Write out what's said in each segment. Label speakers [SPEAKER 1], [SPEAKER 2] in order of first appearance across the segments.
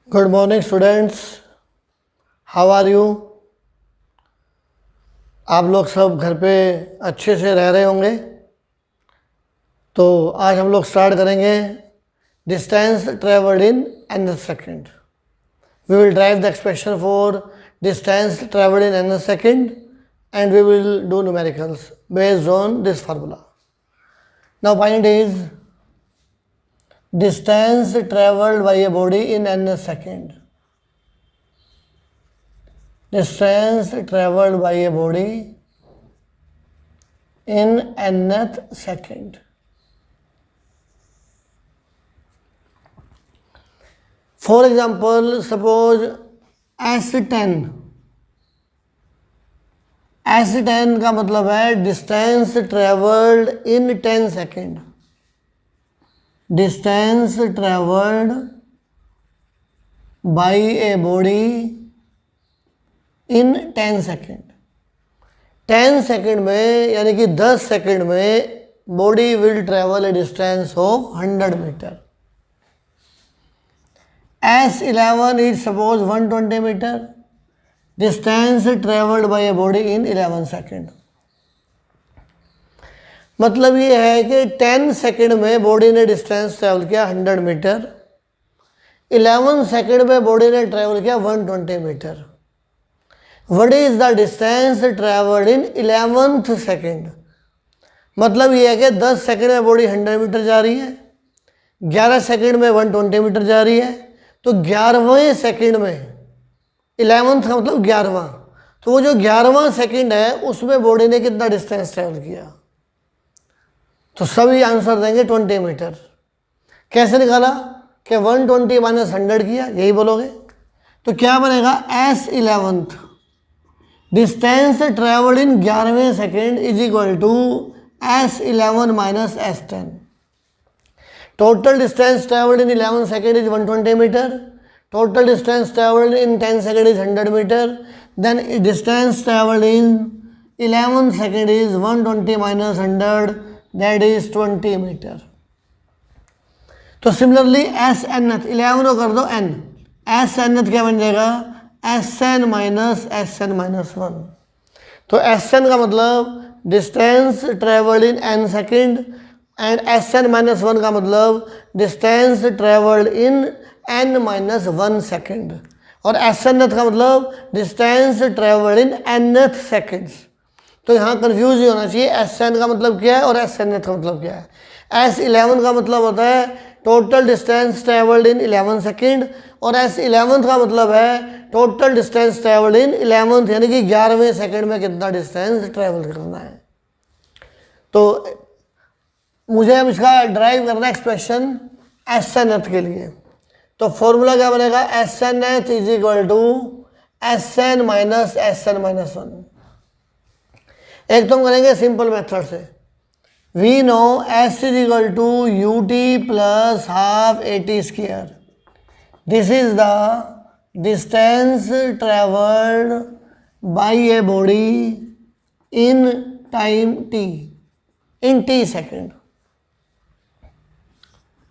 [SPEAKER 1] Good morning students, how are you. आप लोग सब घर पे अच्छे से रह रहे होंगे। तो आज हम लोग स्टार्ट करेंगे distance travelled in N second. We will drive the expression for distance travelled in N second and we will do numericals based on this formula. Now point is distance traveled by a body in n second. Distance traveled by a body in nth second. For example, suppose S10. S10 का मतलब है distance traveled in 10 second. Distance traveled by a body in 10 second. 10 second में यानी कि 10 second में body will travel a distance of 100 metre. S11 is suppose 120 metre. Distance travelled by a body in 11 second. मतलब ये है कि 10 second में body ने डिस्टेंस ट्रेवल किया 100 मीटर। 11 सेकेंड में बॉडी ने ट्रेवल किया 120 metre. What is the distance travelled in 11th second. मतलब ये है कि 10 सेकेंड में बॉडी 100 मीटर जा रही है, 11 सेकेंड में 120 मीटर जा रही है। तो 11वें सेकेंड में 11th का मतलब 11वां, तो वो जो 11वां सेकेंड है उसमें बॉडी ने कितना डिस्टेंस ट्रेवल किया। तो सभी आंसर देंगे 20 मीटर। कैसे निकाला कि 120 माइनस 100 किया, यही बोलोगे। तो क्या बनेगा S11 डिस्टेंस ट्रेवल्ड इन 11वें second is equal to S11 minus S10। Total distance travelled in 11 second is 120 metre. Total distance travelled in 10 second is 100 metre. Then distance travelled in 11 second is 120 minus 100, that is 20 metre. तो similarly S N 11 को कर दो n, S n क्या बन जाएगा S N minus S N minus 1। तो S N का मतलब distance travelled in n second and S N minus 1 का मतलब distance travelled in n minus 1 second. और एस एन का मतलब distance travelled in nth seconds. तो यहाँ कंफ्यूज नहीं होना चाहिए, एस एन का मतलब क्या है और एस एन का मतलब क्या है। S11 का मतलब होता है total distance travelled in 11 second और S11 का मतलब है total distance travelled in 11th यानी कि 11वें सेकेंड में कितना डिस्टेंस ट्रेवल करना है। तो मुझे अब इसका ड्राइव करना एक्सप्रेशन एस एन एथ के लिए। तो फॉर्मूला क्या बनेगा s nth is equal to s N minus S N minus 1। एक तो हम करेंगे सिंपल मेथड से। We know s is equal to u t plus half a t square. This is the distance travelled by a body in time t, in t second.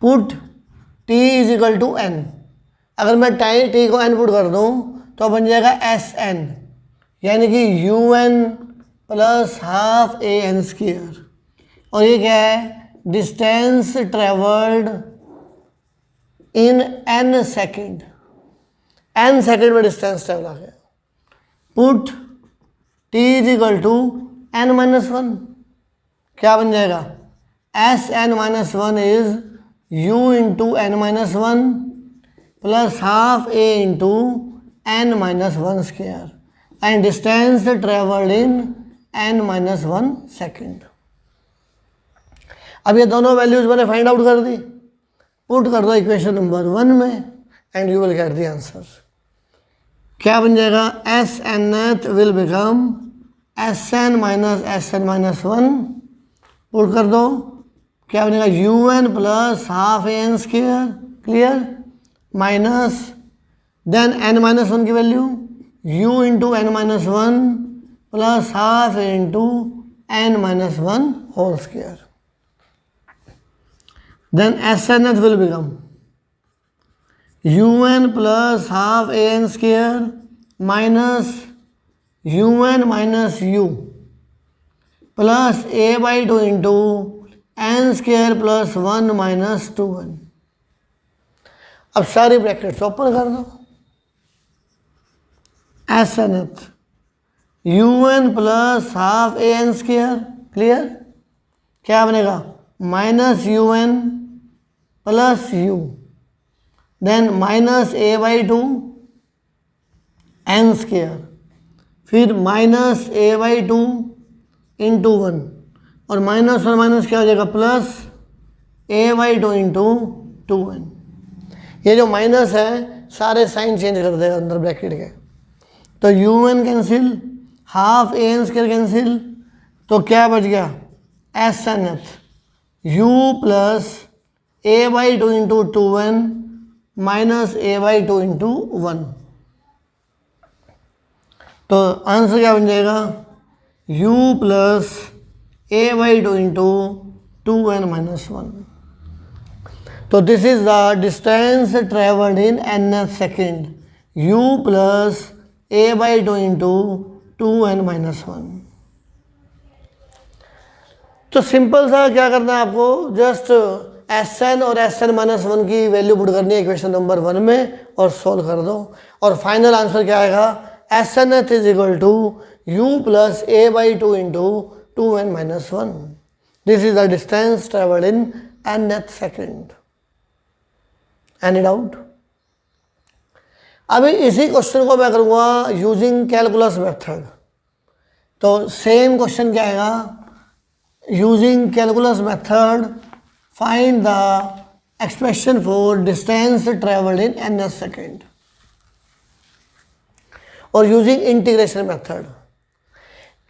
[SPEAKER 1] Put t is equal to n. अगर मैं time t को n put कर दूं तो बन जाएगा S N यानी कि u N plus half A N square. और ये क्या है distance travelled in N second. N second में डिस्टेंस ट्रेवल आ गया। Put t is equal to n minus 1। क्या बन जाएगा S N minus 1 is u into N minus 1 plus half a into N minus 1 square and distance travelled in n minus 1 second. अब ये दोनों values मैंने find out कर दी। Put कर दो इक्वेशन नंबर 1 में and you will get the answer. क्या बन जाएगा S nth will become S N minus S N minus 1। Put कर दो क्या बनेगा U N plus half A N square, clear, minus then N minus 1 की value U into N minus 1 plus half into N minus 1 whole square. Then S nth will become un plus half A N square minus un minus U plus A by two into N square plus 1 minus 2n। अब सारी brackets open कर दो। S nth un plus half ए N square, clear, क्या बनेगा minus un plus U, then minus A by two N square, फिर minus A by two into 1 और minus और minus क्या हो जाएगा plus A by two into 2n। ये जो माइनस है सारे साइन चेंज कर देगा अंदर ब्रैकेट के। तो un cancel, half A N square cancel, तो क्या बच गया एस एन एथ u plus A by two into 2n minus A by two into 1। तो आंसर क्या बन जाएगा u plus A by two into 2n minus 1। तो this is the distance travelled in nth second, u plus A by two into 2n minus 1। तो simple सा क्या करना है आपको, जस्ट Sn और Sn माइनस 1 की वैल्यू पुट करनी है इक्वेशन नंबर 1 में और सॉल्व कर दो, और फाइनल आंसर क्या आएगा Sn is equal to u plus A by two into 2n minus 1। This is the distance travelled in nth second. Any doubt? अभी इसी क्वेश्चन को मैं करूँगा यूजिंग कैलकुलस मेथड। तो सेम क्वेश्चन क्या आएगा, using calculus method find the expression for distance travelled in nth second, और using integration method.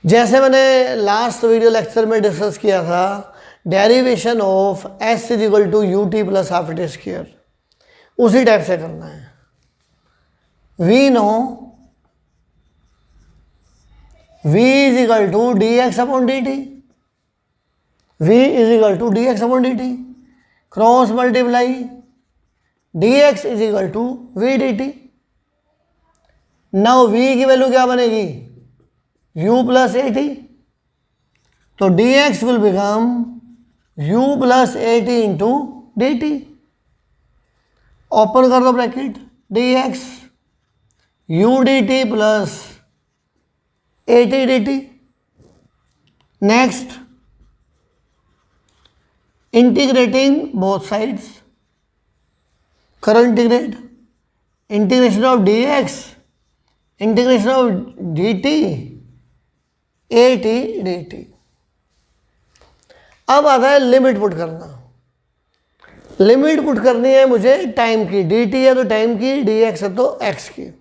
[SPEAKER 1] जैसे मैंने लास्ट वीडियो लेक्चर में डिस्कस किया था derivation of s is equal to u t plus half t square, उसी type से करना है। We know v is equal to d x upon d t, v is equal to d x upon d t, cross multiply d x is equal to v d t. Now v की value क्या बनेगी u plus ए t, तो d x will become u plus A t into d t. Open कर दो bracket, d x you D T plus A T D T. Next integrating both sides, करो integrate, integration of D X integration of D T A T D T. अब आता है limit put करना। Limit put करनी है मुझे time की, D T है तो टाइम की, डी एक्स है तो एक्स की।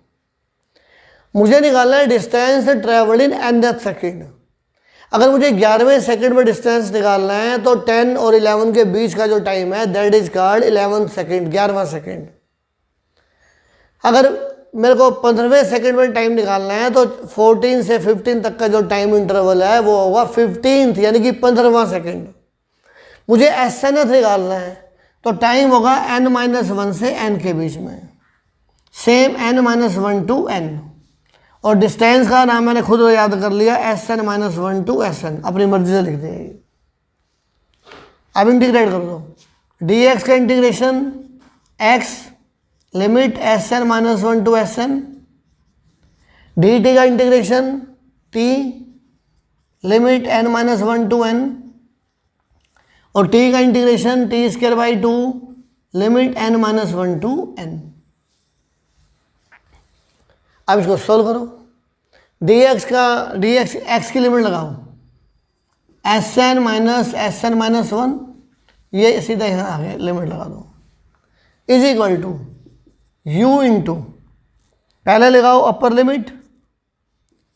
[SPEAKER 1] मुझे निकालना है distance travelled in nth second. अगर मुझे 11वें सेकेंड में डिस्टेंस निकालना है तो 10 और 11 के बीच का जो टाइम है दैट इज कॉल्ड 11 सेकेंड, 11वां सेकेंड। अगर मेरे को 15वें सेकेंड में टाइम निकालना है तो 14 से 15 तक का जो टाइम इंटरवल है वो होगा 15th यानी कि 15वां सेकेंड। मुझे SNth निकालना है तो टाइम होगा n-1 से n के बीच में, सेम n-1 टू n, और डिस्टेंस का नाम मैंने खुद याद कर लिया Sn-1 टू Sn, अपनी मर्जी से लिख दिया। अब इंटीग्रेट कर दो, dx का integration x limit Sn-1 to Sn, dt का integration t limit n-1 to n, और t का integration t square by 2 limit n-1 to n। अब इसको सोल्व करो, dx का dx x की लिमिट लगाओ Sn-1 ये सीधा यहाँ आ गया, लिमिट लगा दो, is equal to u into पहले लगाओ upper limit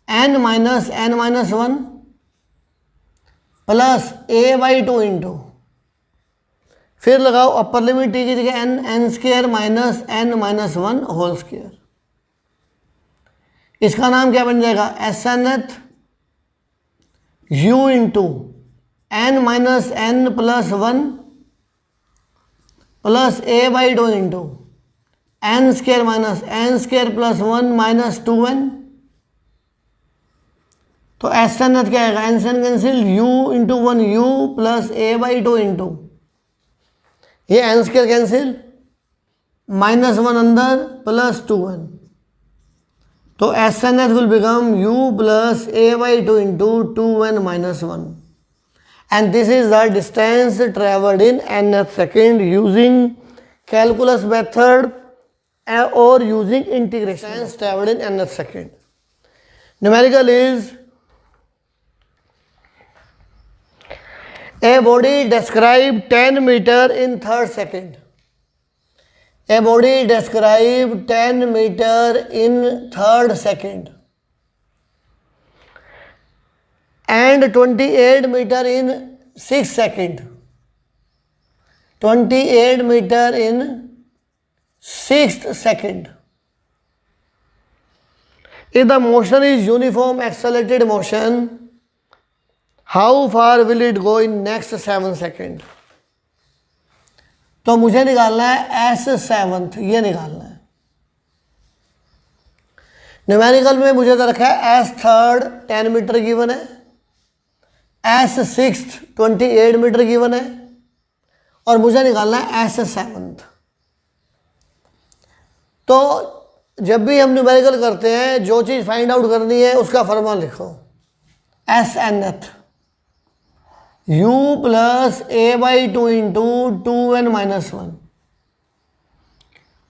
[SPEAKER 1] n-1 plus a by 2 into, फिर लगाओ अपर लिमिट t की जगह n square minus n-1 whole square. इसका नाम क्या बन जाएगा Snth u into n-n plus 1 plus a by 2 into n square minus n square plus 1 minus 2n, तो एस एन क्या आएगा, एन से n cancel, u into 1 u plus a by 2 into ये एन स्क्वायर कैंसिल, माइनस 1 अंदर plus 2n, तो S n h will become u plus a by 2 into 2n minus 1, and this is the distance traveled in nth second using calculus method or using integration. Distance traveled in nth second. Numerical is a body described 10 meter in third second. A body described 10 meter in third second and 28 meter in 6 second. 28 meter in 6th second. If the motion is uniform accelerated motion, how far will it go in next 7 second? तो मुझे निकालना है S seventh, ये निकालना है। Numerical में मुझे तो रखा है एस थर्ड 10 मीटर गिवन है, एस सिक्स्थ 28 मीटर गिवन है, और मुझे निकालना है एस सेवंथ। तो जब भी हम न्यूमेरिकल करते हैं, जो चीज़ फाइंड आउट करनी है उसका फॉर्मूला लिखो, एस एन एथ u plus a by 2 into 2n minus 1,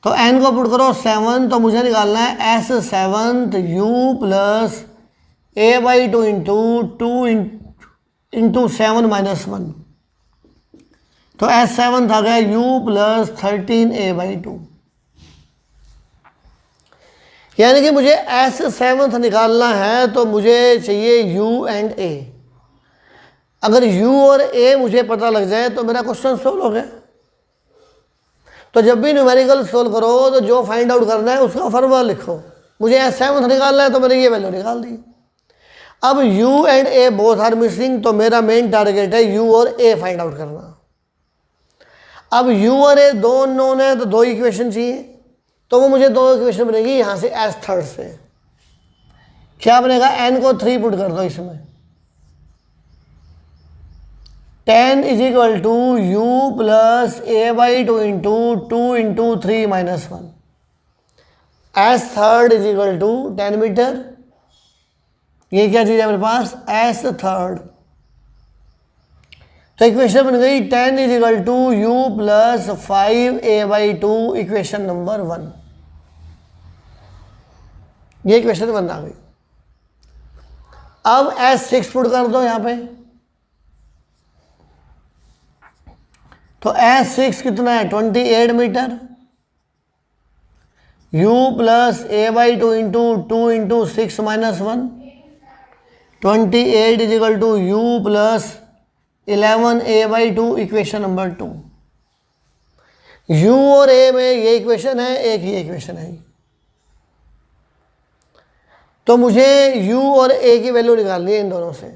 [SPEAKER 1] तो n को पुट करो 7, तो मुझे निकालना है S seventh u plus a by 2 into 2 into 7 minus 1, तो एस सेवंथ आ गया u प्लस 13a बाई 2, यानी कि मुझे एस सेवंथ निकालना है तो मुझे चाहिए u एंड a। अगर u और a मुझे पता लग जाए तो मेरा क्वेश्चन सोल्व हो गया। तो जब भी न्यूमेरिकल सोल्व करो तो जो फाइंड आउट करना है उसका फॉर्मूला लिखो। मुझे एस सेवंथ निकालना है तो मैंने ये वैल्यू निकाल दी। अब u and a both are missing, तो मेरा मेन टारगेट है u और a फाइंड आउट करना। अब u और a दो अननोन है तो 2 इक्वेशन चाहिए, तो वो मुझे 2 इक्वेशन बनेगी यहाँ से एस थर्ड से। क्या बनेगा, n को 3 पुट कर दो इसमें, 10 is equal to u plus a by 2 into 2 into 3 minus 1, s third is equal to 10 metre. ये क्या चीज़ है मेरे पास, एस थर्ड। तो इक्वेशन बन गई 10 is equal to u plus 5a by 2, equation number 1। ये इक्वेशन 1 आ गई। अब एस 6 पुट कर दो यहाँ पे, तो एस 6 कितना है 28 metre, u plus a by 2 into 2 into 6 minus 1, 28 is equal to u plus 11a by 2, equation number 2। u और a में ये इक्वेशन है, एक ही इक्वेशन है। तो मुझे u और a की वैल्यू निकालनी है इन दोनों से।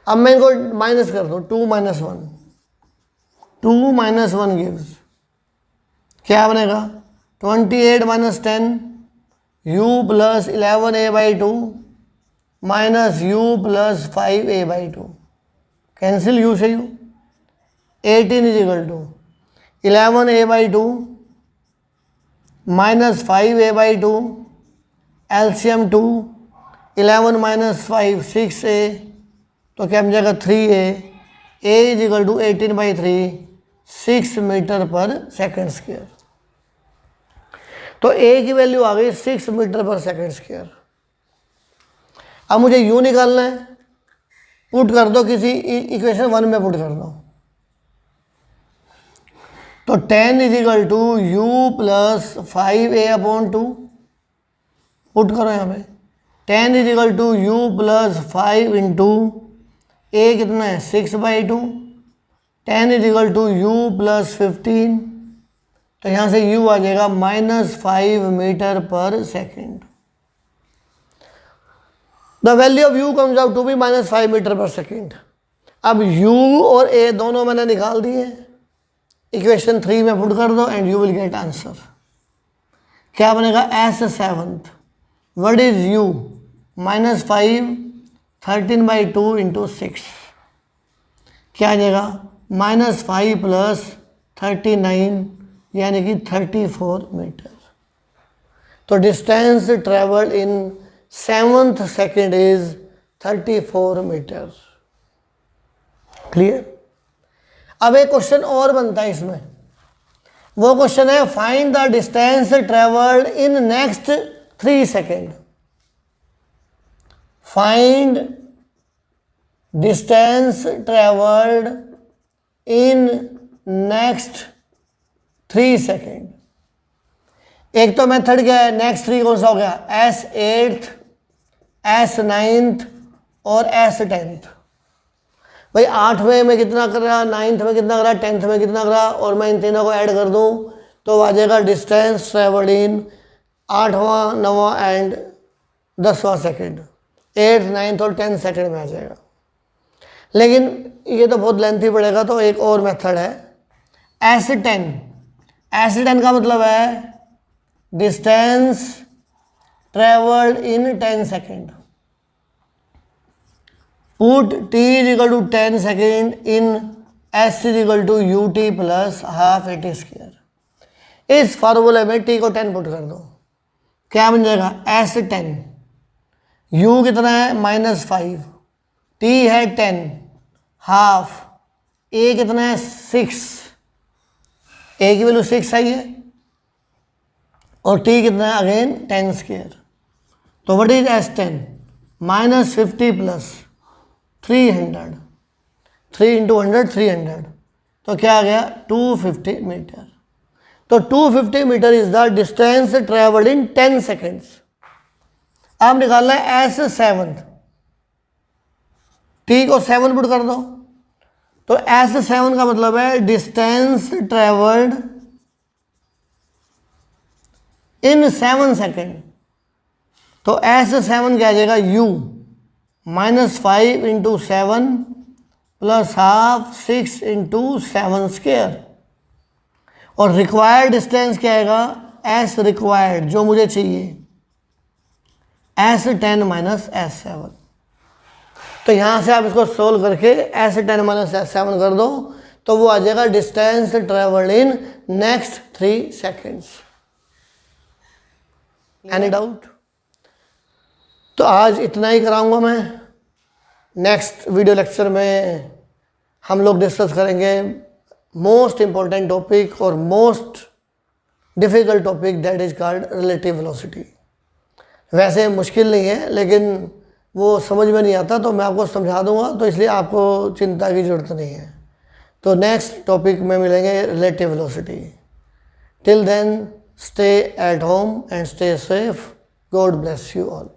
[SPEAKER 1] अब मैं इनको माइनस कर दूँ, 2 माइनस 1, 2 माइनस 1 गिव्स क्या बनेगा, 28 minus 10 u plus 11a by 2 minus u plus 5a by 2, cancel u से u, 18 is equal to 11a by 2 minus 5a by 2, LCM 2, 11 minus 5 6a, तो क्या बन जाएगा 3a, a is equal to 18 by 3, 6 metre per second square. तो a की वैल्यू आ गई 6 मीटर पर सेकेंड स्क्वायर। अब मुझे u निकालना है, पुट कर दो किसी इक्वेशन 1 में पुट कर दो, तो 10 is equal to u plus 5a upon 2, put करो यहाँ पे, 10 is equal to u plus 5 into a कितना है 6 by 2, 10 is equal to u plus 15, तो यहाँ से u आ जाएगा minus 5 metre per second. The value of u comes out to be minus 5 metre per second. अब u और a दोनों मैंने निकाल दिए, इक्वेशन 3 में पुट कर दो and you will get answer. क्या बनेगा S seventh, what is you, -5 13/2 × 6, क्या आ जाएगा -5 + 39 यानी कि 34 मीटर। तो distance travel in 7th second is 34 metre. Clear. अब एक क्वेश्चन और बनता है इसमें, वो क्वेश्चन है find the distance travelled in next 3 second. Find distance travelled in next 3 second. एक तो मेथड क्या है, नेक्स्ट 3 कौन सा हो गया, S8th, S9th और S10th। भाई 8वें में कितना कर रहा, 9th में कितना कर रहा, 10th में कितना कर रहा, और मैं इन तीनों को ऐड कर दूं तो आ जाएगा डिस्टेंस ट्रेवल्ड इन 8वां 9वां एंड 10वां सेकेंड, 8th 9th और 10th सेकेंड में आ जाएगा। लेकिन ये तो बहुत लेंथी पड़ेगा, तो एक और मेथड है S10। S10 का मतलब है distance travelled in 10 second. Put t = 10 second in s = ut + ½ AT²। इस फार्मूले में t को 10 पुट कर दो, क्या बन जाएगा S10, u कितना है -5, t है 10, ½ a कितना है 6, a की वैल्यू 6 आई है, और t कितना है अगेन 10²। तो व्हाट इज S10, -50 + 300, 3 × 100 300, तो क्या आ गया 250 मीटर। तो 250 metre is the distance travelled in 10 seconds. अब निकालना है S7, t को 7 पुट कर दो, तो S7 का मतलब है डिस्टेंस ट्रेवल्ड इन 7 सेकेंड। तो S7 क्या आ जाएगा u, -5 × 7 + ½ 6 × 7²। और रिक्वायर्ड डिस्टेंस क्या आएगा, S रिक्वायर्ड जो मुझे चाहिए, S10 - S7। तो यहाँ से आप इसको सोल्व करके S10 - S7 कर दो, तो वो आ जाएगा distance travelled in next 3 seconds. Any doubt? तो आज इतना ही कराऊंगा मैं। नेक्स्ट वीडियो लेक्चर में हम लोग डिस्कस करेंगे मोस्ट इम्पॉर्टेंट टॉपिक और most difficult topic, that is called relative velocity. वैसे मुश्किल नहीं है, लेकिन वो समझ में नहीं आता, तो मैं आपको समझा दूंगा, तो इसलिए आपको चिंता की ज़रूरत नहीं है। तो नेक्स्ट टॉपिक में मिलेंगे relative velocity. Till then, stay at home and stay safe. God bless you all.